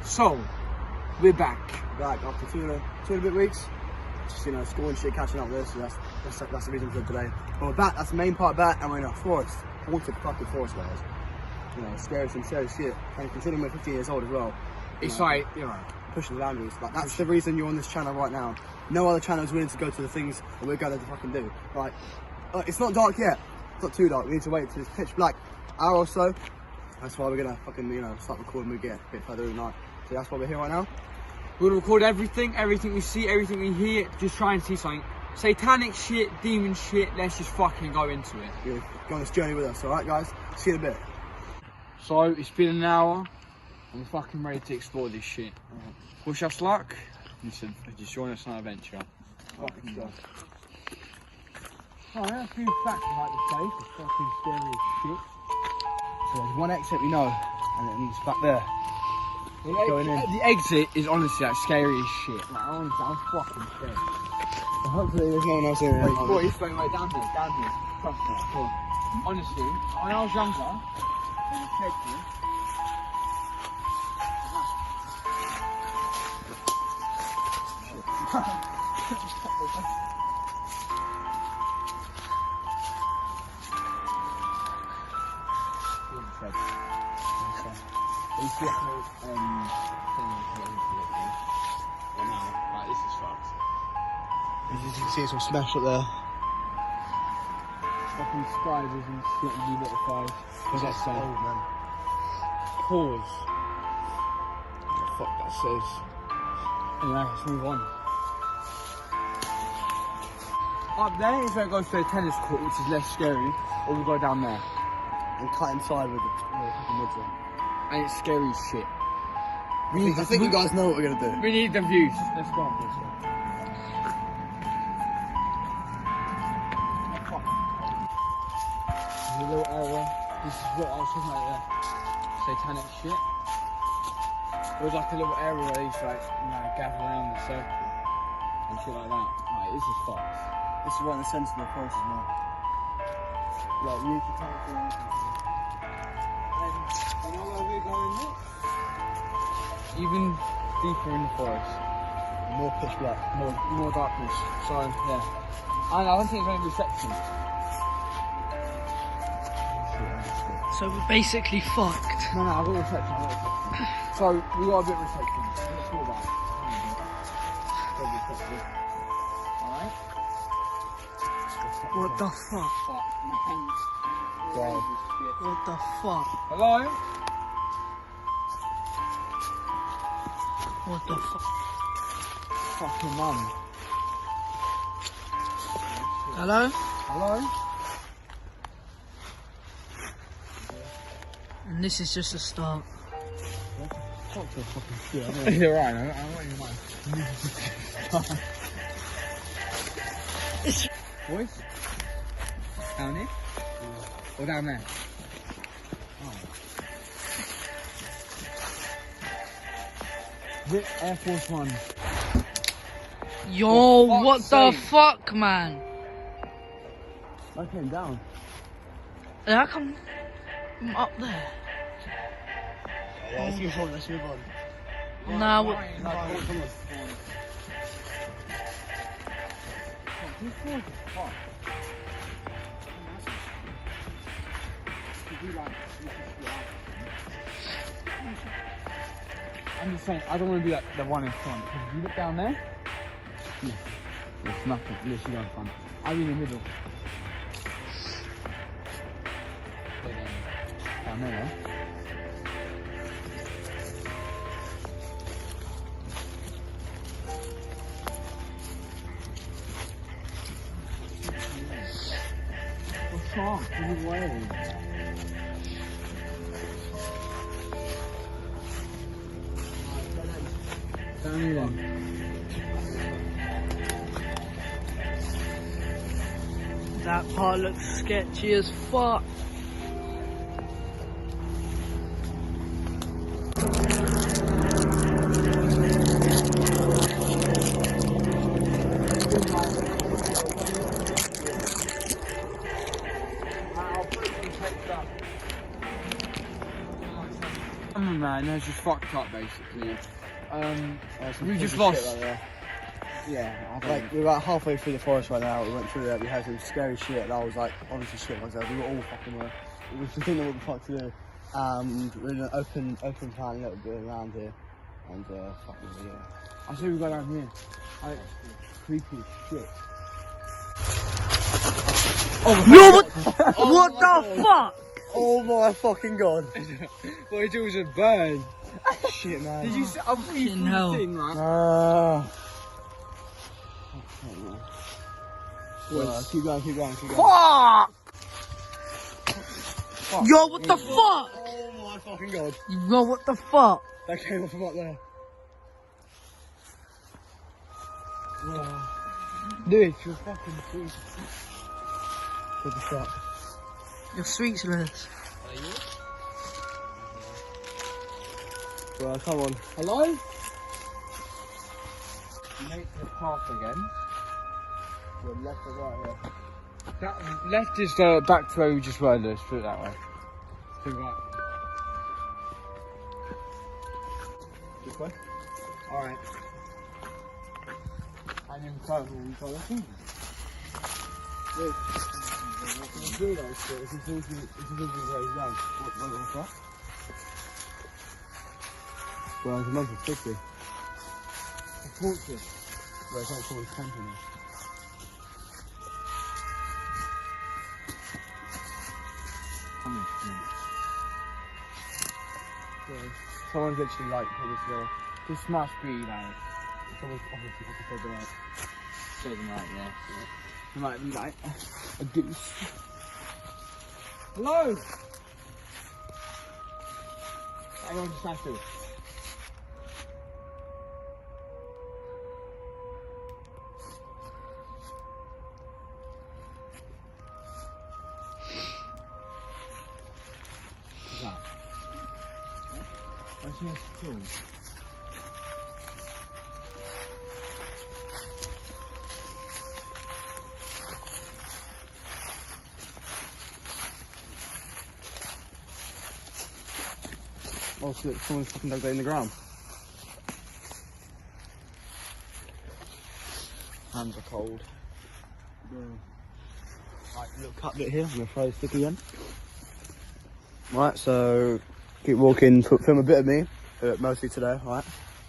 So, we're back. Back after two and a bit weeks. Just, you know, school and shit, catching up with this, so that's the reason for today. But we're back, that's the main part back, and we're in a forest. Haunted fucking forest, guys. You know, scary shit. And considering we're 15 years old as well. It's like, you know, pushing the boundaries. Like, that's the reason you're on this channel right now. No other channel is willing to go to the things that we're going to fucking do. Like, it's not dark yet. It's not too dark. We need to wait till it's pitch black hour or so. That's why we're gonna fucking, you know, start recording when we get a bit further in the night. So that's why we're here right now. we're gonna record everything we see, everything we hear, just try and see something. Satanic shit, demon shit, let's just fucking go into it. Yeah, go on this journey with us, alright guys? See you in a bit. So, it's been an hour, and we're fucking ready to explore this shit. Wish us luck. Listen, just join us on an adventure. Fucking stuff. Oh, I have a few facts about this place. It's fucking scary as shit. So there's one exit we know, and it's back there. Going in. The exit is honestly like scary as shit. Like, honestly, I'm fucking scared. So hopefully there's no one else here. Wait, boy, it's going right down here. Trust me. Cool. Honestly, when I was younger, when I checked you, As you can see, it's all smashed up there. fucking spiders and shit and you butterflies. What's that say? old, man. Pause. What the fuck that says? Anyway, let's move on. Up there is where it goes to the tennis court, which is less scary, or we'll go down there. And cut inside with the fucking woods on. And it's scary as shit. I think you guys know what we're gonna do. We need the views. Let's go. Let's go. There's a little area. This is what I was talking about, satanic shit. There was like a little area where they used to like, you know, gather around the circle and shit like that. Like, this is fucked. This is right in the centre of the forest as well. Like, you can take it. You know where we're going next? Even deeper in the forest. More pitch black. More darkness. So, yeah. And I don't think it's any reception. So we're basically fucked. No, I've got reception. So, we got a bit of reception. Let's go back. Alright? What the fuck? Fuck, my hands. Wow. What the fuck? Hello? What the fuck? Fucking mum. Hello? Hello? And this is just a start. Talk to a fucking shit. It's alright, I don't want your mind. Boys? Down here? Or down there? Vic Air Force One. Yo, For what fuck's the sake. fuck, man? I came down. How come I'm up there? Yeah, let's move on, let's move on. Nah, Come on. I'm just saying, I don't want to be like the one in front. Because if you look down there, yeah, there's nothing. Literally in front. I'm in the middle. Down there, What's wrong? What are you wearing? Down here then. That part looks sketchy as fuck. Man, and it's just fucked up basically. Some We just shit lost. right there. Yeah, Like, we're about halfway through the forest right now. We went through it, we had some scary shit, and I was like, honestly shit myself. We were all fucking we didn't know what the fuck to do. We're in an open plan, a little bit around here. And, fucking, yeah. I say we go down here. Like, creepy as shit. No, what the fuck? Oh my fucking god. Well, it was a bird. Shit, man. Did you see? I'm Fucking hell. thing, right? Keep going. Fuck! Yo, what the fuck? Oh my fucking god. Yo, what the fuck? That came off from up there. Dude, you're fucking sweet. What the fuck? You're speechless. Well, come on. Hello? Make the path again. We're left or right here? That left is back to where we just were. Let's put it that way. To the right. This way? Alright. And then turn we got a thing. Look. It's a weirdo shit. It's a very young. What's that? Well, it's a month of 50. A fortress. Well, it's not someone's company. Someone's literally like put this together. This must be like Someone's obviously put the right. certain right, yeah. It might be like a goose. Hello! Everyone just has to. What's that? What's your spoon? Oh shit, someone's fucking dug that in the ground. Hands are cold. Right, a little cut bit here, I'm gonna throw the stick again. Right, so keep walking, film a bit of me, mostly today, right?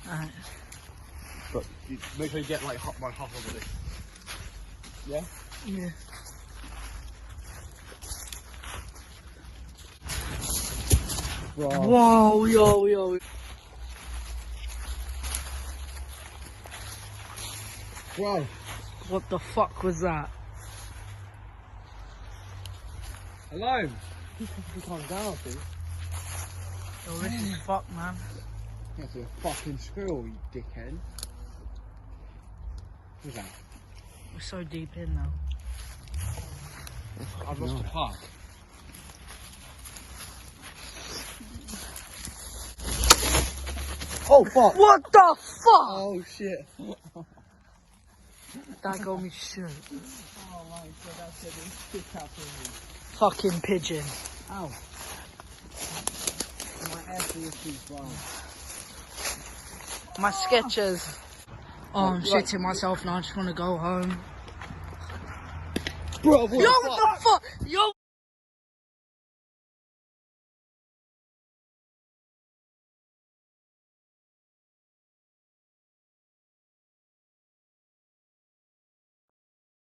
Alright. But make sure you get like my half of it. Yeah? Yeah. Bro. Whoa, yo. Bro. What the fuck was that? Hello! You calm down, dude. Yo, this is fuck, man. That's a fucking squirrel, you dickhead. What's that? We're so deep in now. I've lost a path. Oh fuck! What the fuck? Oh shit. That got me shit. Oh my god, that's getting stick out of Fucking pigeon. me. Ow. My air is wrong. My sketches. Oh, I'm shitting myself now. I just want to go home. Bro, Yo, what the fuck? Yo.